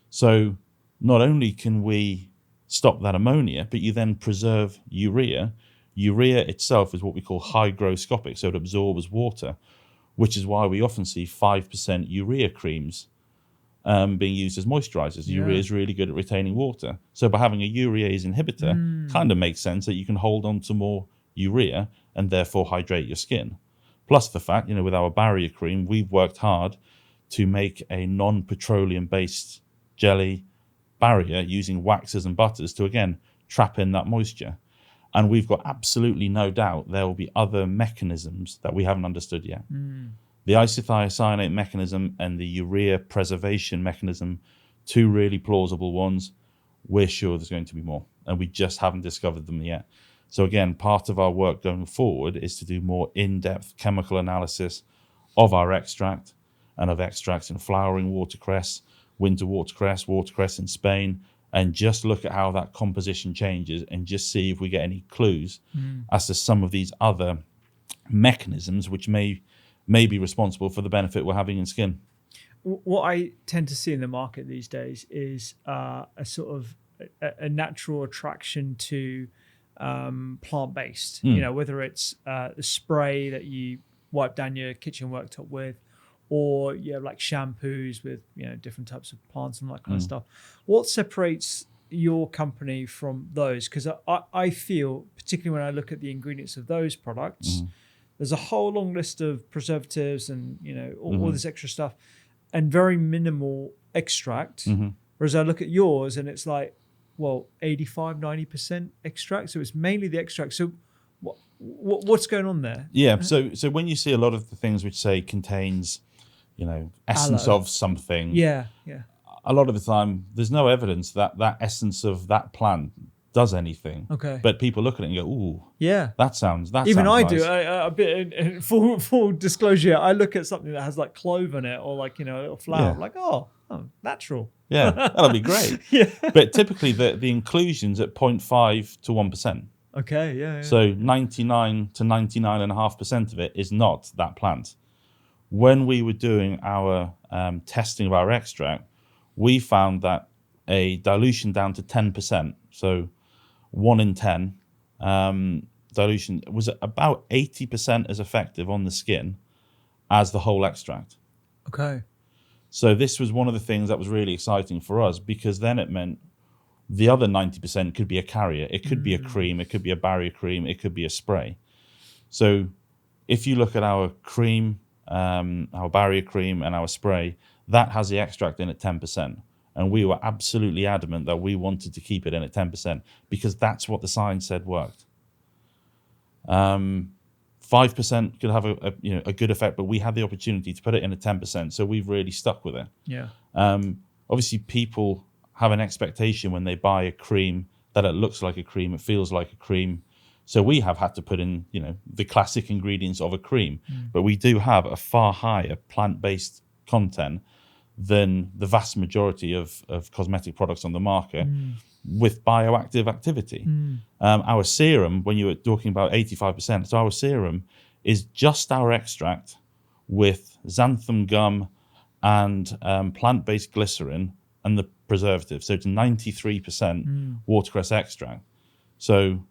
So not only can we stop that ammonia, but you then preserve urea. Urea itself is what we call hygroscopic, so it absorbs water, which is why we often see 5% urea creams being used as moisturizers. Urea is really good at retaining water. So by having a urease inhibitor, kind of makes sense that you can hold on to more urea and therefore hydrate your skin. Plus the fact, with our barrier cream, we've worked hard to make a non-petroleum-based jelly barrier using waxes and butters to, again, trap in that moisture. And we've got absolutely no doubt there will be other mechanisms that we haven't understood yet. The isothiocyanate mechanism and the urea preservation mechanism, two really plausible ones. We're sure there's going to be more, and we just haven't discovered them yet. So again, part of our work going forward is to do more in-depth chemical analysis of our extract and of extracts in flowering watercress, winter watercress, watercress in Spain, and just look at how that composition changes and just see if we get any clues as to some of these other mechanisms which may be responsible for the benefit we're having in skin. What I tend to see in the market these days is a sort of a natural attraction to plant-based, whether it's the spray that you wipe down your kitchen worktop with, or you have like shampoos with different types of plants and that kind of stuff. What separates your company from those? Because I feel, particularly when I look at the ingredients of those products, there's a whole long list of preservatives and all this extra stuff, and very minimal extract. Whereas I look at yours and it's like, 85-90% extract. So it's mainly the extract. So what's going on there? Yeah. So when you see a lot of the things which say contains, essence of something. Yeah. A lot of the time, there's no evidence that essence of that plant does anything. Okay. But people look at it and go, "Ooh, yeah, that sounds Even I nice." do. A bit in full disclosure. I look at something that has like clove in it, or like a little flower. Yeah. I'm like, oh, natural. Yeah, that'll be great. Yeah. But typically, the inclusion's at 0.5 to 1%. Okay. Yeah. So 99 to 99.5% of it is not that plant. When we were doing our testing of our extract, we found that a dilution down to 10%, so 1 in 10 dilution, was about 80% as effective on the skin as the whole extract. Okay. So this was one of the things that was really exciting for us, because then it meant the other 90% could be a carrier. It could be a cream, it could be a barrier cream, it could be a spray. So if you look at our cream, our barrier cream and our spray, that has the extract in at 10%. And we were absolutely adamant that we wanted to keep it in at 10% because that's what the science said worked. 5% could have a good effect, but we had the opportunity to put it in at 10%, so we've really stuck with it. Yeah. Obviously, people have an expectation when they buy a cream that it looks like a cream, it feels like a cream. So we have had to put in, the classic ingredients of a cream, but we do have a far higher plant-based content than the vast majority of cosmetic products on the market with bioactive activity. Our serum, when you were talking about 85%, so our serum is just our extract with xanthan gum and plant-based glycerin and the preservative. So it's 93% watercress extract. So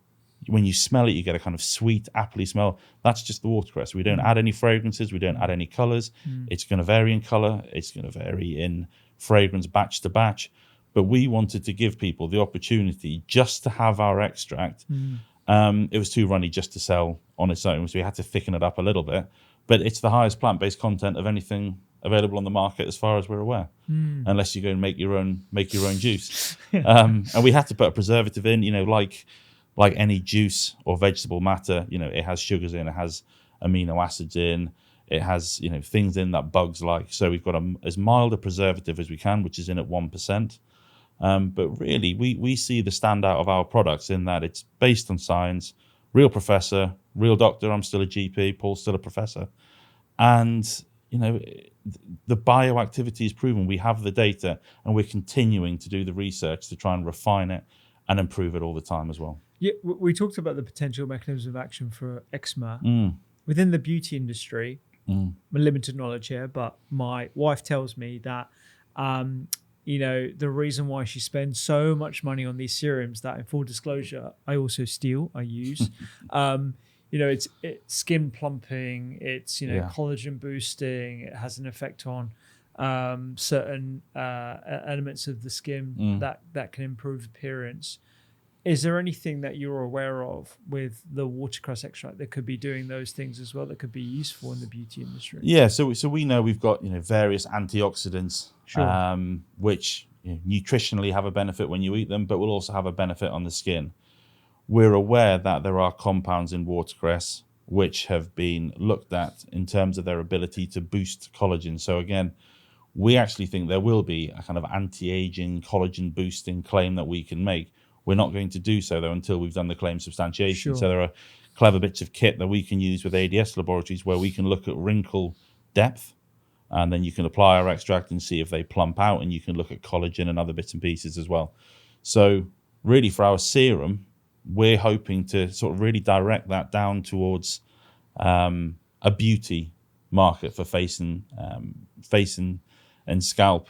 when you smell it, you get a kind of sweet, appley smell. That's just the watercress. We don't add any fragrances. We don't add any colors. It's going to vary in color. It's going to vary in fragrance batch to batch. But we wanted to give people the opportunity just to have our extract. It was too runny just to sell on its own, so we had to thicken it up a little bit. But it's the highest plant-based content of anything available on the market as far as we're aware, unless you go and make your own juice. And we have to put a preservative in, like any juice or vegetable matter. It has sugars in, it has amino acids in, it has things in that bugs like. So we've got as mild a preservative as we can, which is in at 1%. But really, we see the standout of our products in that it's based on science, real professor, real doctor. I'm still a GP, Paul's still a professor. And, the bioactivity is proven. We have the data, and we're continuing to do the research to try and refine it and improve it all the time as well. Yeah, we talked about the potential mechanisms of action for eczema. Within the beauty industry, limited knowledge here, but my wife tells me that the reason why she spends so much money on these serums that, in full disclosure, I also steal, I use. It's skin plumping, it's collagen boosting. It has an effect on certain elements of the skin that can improve appearance. Is there anything that you're aware of with the watercress extract that could be doing those things as well, that could be useful in the beauty industry? Yeah, so we know we've got various antioxidants, which nutritionally have a benefit when you eat them, but will also have a benefit on the skin. We're aware that there are compounds in watercress which have been looked at in terms of their ability to boost collagen. So again, we actually think there will be a kind of anti-aging, collagen boosting claim that we can make. We're not going to do so, though, until we've done the claim substantiation. So there are clever bits of kit that we can use with ADS laboratories where we can look at wrinkle depth, and then you can apply our extract and see if they plump out, and you can look at collagen and other bits and pieces as well. So really, for our serum, we're hoping to sort of really direct that down towards a beauty market for face and scalp.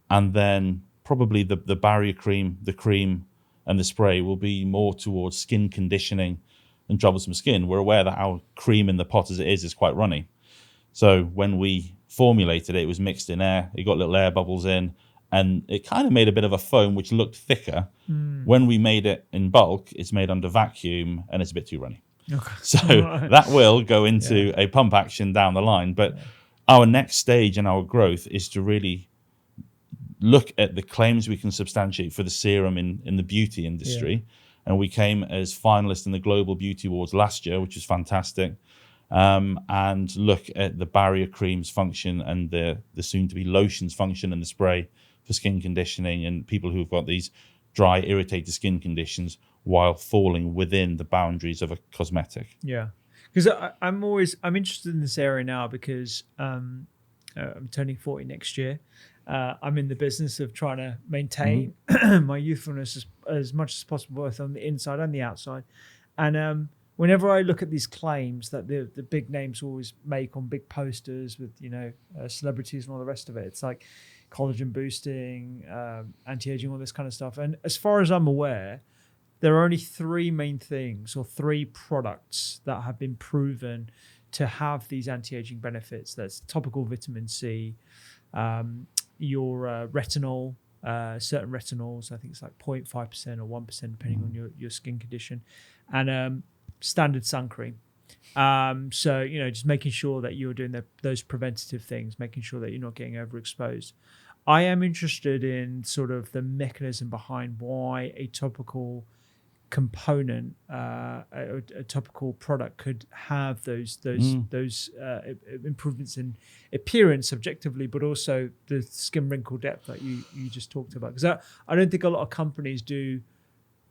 And then probably the barrier cream, the cream, and the spray will be more towards skin conditioning and troublesome skin. We're aware that our cream in the pot as it is quite runny. So when we formulated it, it was mixed in air. It got little air bubbles in, and it kind of made a bit of a foam which looked thicker. When we made it in bulk, it's made under vacuum and it's a bit too runny. Okay. So that will go into a pump action down the line. But our next stage in our growth is to really look at the claims we can substantiate for the serum in the beauty industry. And we came as finalists in the Global Beauty Awards last year, which is fantastic. And look at the barrier creams function and the soon-to-be lotions function and the spray for skin conditioning and people who've got these dry, irritated skin conditions while falling within the boundaries of a cosmetic. Yeah, because I'm interested in this area now because I'm turning 40 next year. I'm in the business of trying to maintain my youthfulness as much as possible, both on the inside and the outside. And whenever I look at these claims that the big names always make on big posters with celebrities and all the rest of it, it's like collagen boosting, anti-aging, all this kind of stuff. And as far as I'm aware, there are only three main things or three products that have been proven to have these anti-aging benefits. That's topical vitamin C, your retinol, certain retinols, I think it's like 0.5% or 1% depending on your skin condition, and standard sun cream. So, just making sure that you're doing those preventative things, making sure that you're not getting overexposed. I am interested in sort of the mechanism behind why a topical component, a topical product could have those improvements in appearance subjectively, but also the skin wrinkle depth that you just talked about. Because I don't think a lot of companies do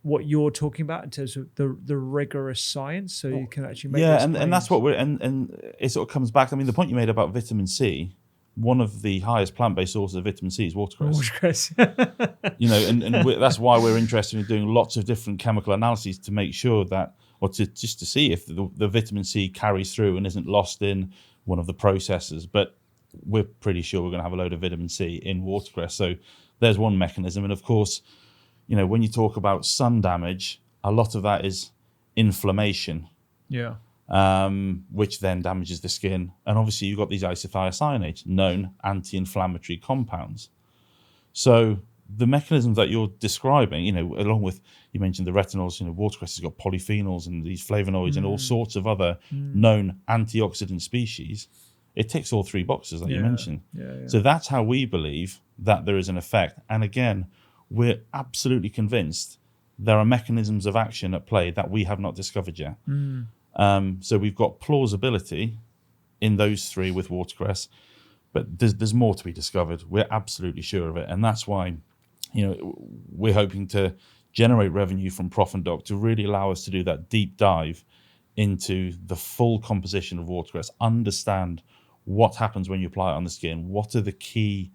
what you're talking about in terms of the rigorous science, so you can actually make those claims. And that's what and it sort of comes back. I mean, the point you made about vitamin C, one of the highest plant-based sources of vitamin C is watercress. And that's why we're interested in doing lots of different chemical analyses to make sure that, or to see if the vitamin C carries through and isn't lost in one of the processes. But we're pretty sure we're going to have a load of vitamin C in watercress. So there's one mechanism. And of course, when you talk about sun damage, a lot of that is inflammation. Yeah. Which then damages the skin. And obviously you've got these isothiocyanates, known anti-inflammatory compounds. So the mechanisms that you're describing, along with, you mentioned the retinols, watercress has got polyphenols and these flavonoids and all sorts of other known antioxidant species. it ticks all three boxes that you mentioned. Yeah. So that's how we believe that there is an effect. And again, we're absolutely convinced there are mechanisms of action at play that we have not discovered yet. So we've got plausibility in those three with watercress, but there's more to be discovered. We're absolutely sure of it. And that's why, we're hoping to generate revenue from Prof and Doc to really allow us to do that deep dive into the full composition of watercress, understand what happens when you apply it on the skin, what are the key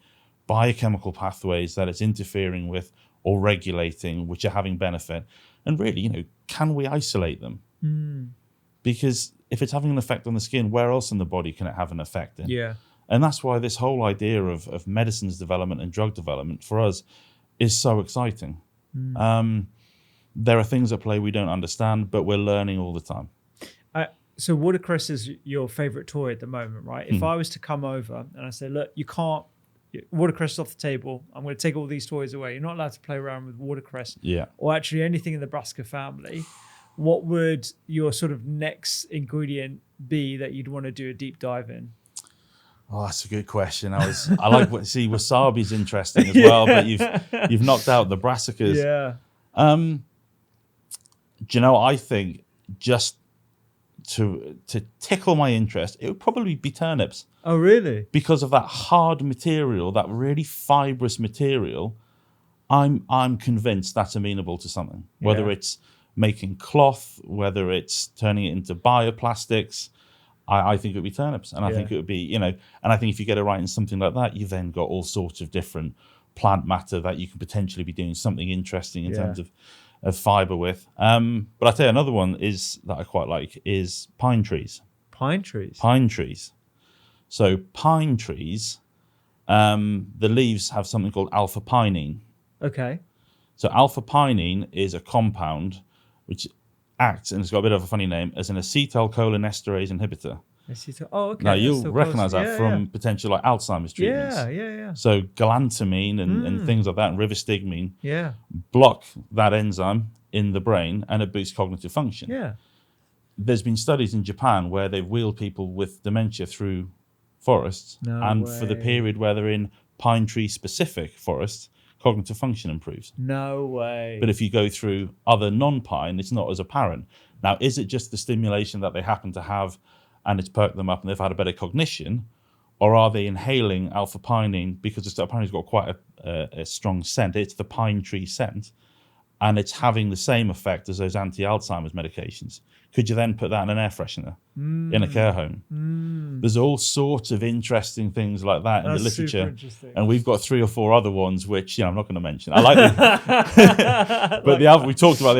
biochemical pathways that it's interfering with or regulating, which are having benefit, and really, can we isolate them? Because if it's having an effect on the skin, where else in the body can it have an effect in? Yeah. And that's why this whole idea of medicines development and drug development for us is so exciting. There are things at play we don't understand, but we're learning all the time. So watercress is your favorite toy at the moment, right? If I was to come over and I say, look, you can't, watercress is off the table. I'm going to take all these toys away. You're not allowed to play around with watercress or actually anything in the brassica family. What would your sort of next ingredient be that you'd want to do a deep dive in? Oh, that's a good question. I like wasabi's interesting as well, but you've knocked out the brassicas. Yeah. Do you know, I think just to tickle my interest, it would probably be turnips. Oh, really? Because of that hard material, that really fibrous material, I'm convinced that's amenable to something. Whether it's making cloth, whether it's turning it into bioplastics, I think it would be turnips. And I think it would be, and I think if you get it right in something like that, you've then got all sorts of different plant matter that you can potentially be doing something interesting in terms of fiber with. But I'll tell you another one is that I quite like is pine trees. Pine trees? Pine trees. So pine trees, the leaves have something called alpha-pinene. Okay. So alpha-pinene is a compound which acts, and it's got a bit of a funny name, as an acetylcholinesterase inhibitor. Oh, okay. Now, you'll recognise that from potential like Alzheimer's treatments. Yeah. So galantamine and things like that, and rivastigmine, Yeah. block that enzyme in the brain, and it boosts cognitive function. Yeah. There's been studies in Japan where they've wheeled people with dementia through forests, for the period where they're in pine tree specific forests, cognitive function improves. No way. But if you go through other non-pine, it's not as apparent. Now, is it just the stimulation that they happen to have and it's perked them up and they've had a better cognition? Or are they inhaling alpha-pinene because apparently it's got quite a strong scent? It's the pine tree scent. And it's having the same effect as those anti-Alzheimer's medications. Could you then put that in an air freshener in a care home? There's all sorts of interesting things like that in the literature. And we've got 3 or 4 other ones, which I'm not going to mention. I like them. But I've talked about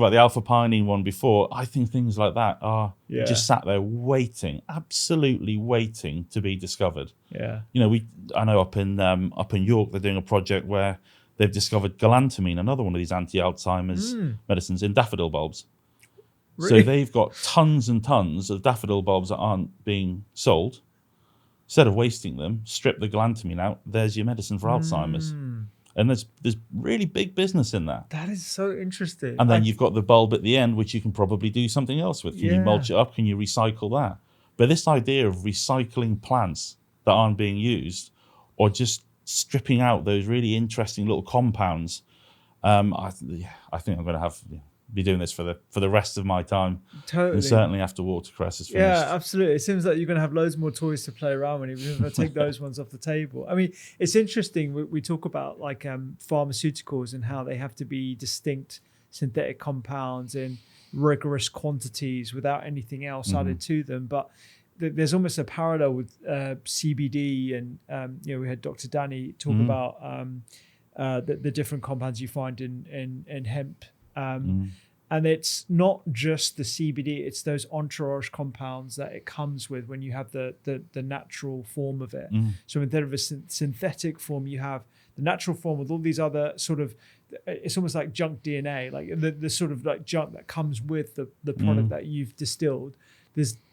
the alpha-pinene one before. I think things like that are just sat there waiting, absolutely waiting to be discovered. Yeah. I know up in York, they're doing a project where they've discovered galantamine, another one of these anti-Alzheimer's medicines, in daffodil bulbs. Really? So they've got tons and tons of daffodil bulbs that aren't being sold. Instead of wasting them, strip the galantamine out. There's your medicine for Alzheimer's. And there's really big business in that. That is so interesting. And then you've got the bulb at the end, which you can probably do something else with. Can you mulch it up? Can you recycle that? But this idea of recycling plants that aren't being used, or just stripping out those really interesting little compounds, I think I'm going to be doing this for the rest of my time. Totally. And certainly after watercress is finished. Yeah, absolutely. It seems like you're going to have loads more toys to play around with, even if I take those ones off the table. I mean, it's interesting. We talk about like pharmaceuticals and how they have to be distinct synthetic compounds in rigorous quantities without anything else added to them. But there's almost a parallel with CBD, and we had Dr. Danny talk about the different compounds you find in hemp. And it's not just the CBD, it's those entourage compounds that it comes with when you have the natural form of it. So instead of a synthetic form, you have the natural form with all these other sort of, it's almost like junk DNA, like the sort of like junk that comes with the product that you've distilled.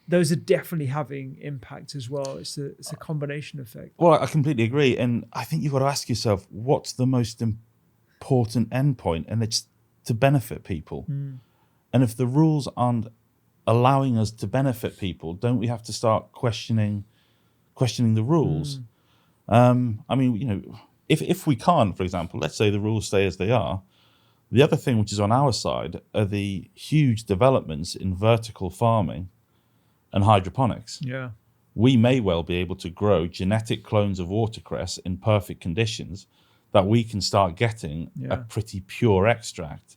Those are definitely having impact as well. It's a combination effect. Well, I completely agree. And I think you've got to ask yourself, what's the most important endpoint? And it's to benefit people. And if the rules aren't allowing us to benefit people, don't we have to start questioning questioning the rules. I mean, you know, if we can't, for example, let's say the rules stay as they are, the other thing which is on our side are the huge developments in vertical farming and hydroponics. Yeah. We may well be able to grow genetic clones of watercress in perfect conditions that we can start getting a pretty pure extract.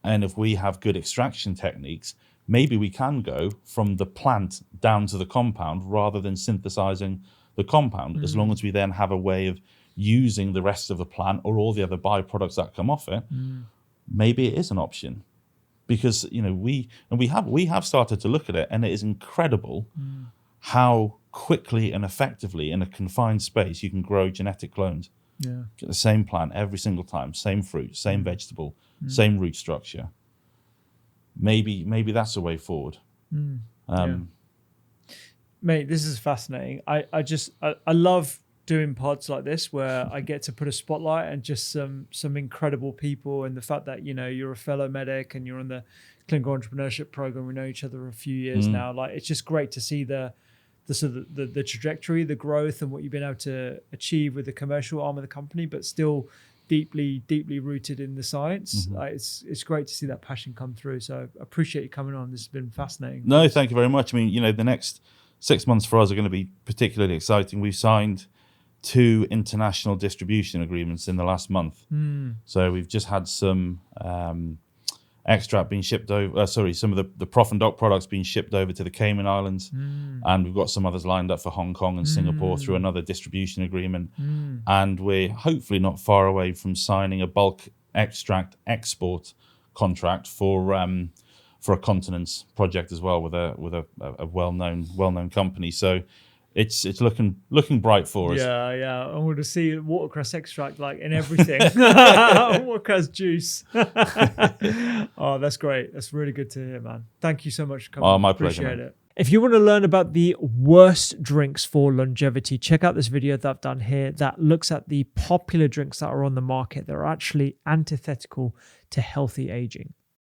And if we have good extraction techniques, maybe we can go from the plant down to the compound rather than synthesizing the compound, as long as we then have a way of using the rest of the plant or all the other byproducts that come off it. Maybe it is an option, because you know we have started to look at it, and it is incredible how quickly and effectively in a confined space you can grow genetic clones. Get the same plant every single time, same fruit, same vegetable, same root structure. Maybe that's a way forward. Mate, this is fascinating. I love doing pods like this where I get to put a spotlight and just some incredible people, and the fact that, you know, you're a fellow medic and you're on the clinical entrepreneurship program. We know each other a few years now. Like, it's just great to see the sort of the trajectory, the growth, and what you've been able to achieve with the commercial arm of the company, but still deeply rooted in the science. It's great to see that passion come through. So I appreciate you coming on. This has been fascinating. No, thank you very much. I mean, you know, the next 6 months for us are going to be particularly exciting. We've signed 2 international distribution agreements in the last month. So we've just had some extract being shipped over, some of the Prof Doc products being shipped over to the Cayman Islands, and we've got some others lined up for Hong Kong and Singapore through another distribution agreement. And we're hopefully not far away from signing a bulk extract export contract for a continence project as well with a well-known company. So it's looking bright for us. Yeah. I want to see watercress extract like in everything. Watercress juice. Oh, that's great. That's really good to hear, man. Thank you so much for coming. Oh, my pleasure. Appreciate it. If you want to learn about the worst drinks for longevity, check out this video that I've done here that looks at the popular drinks that are on the market that are actually antithetical to healthy aging.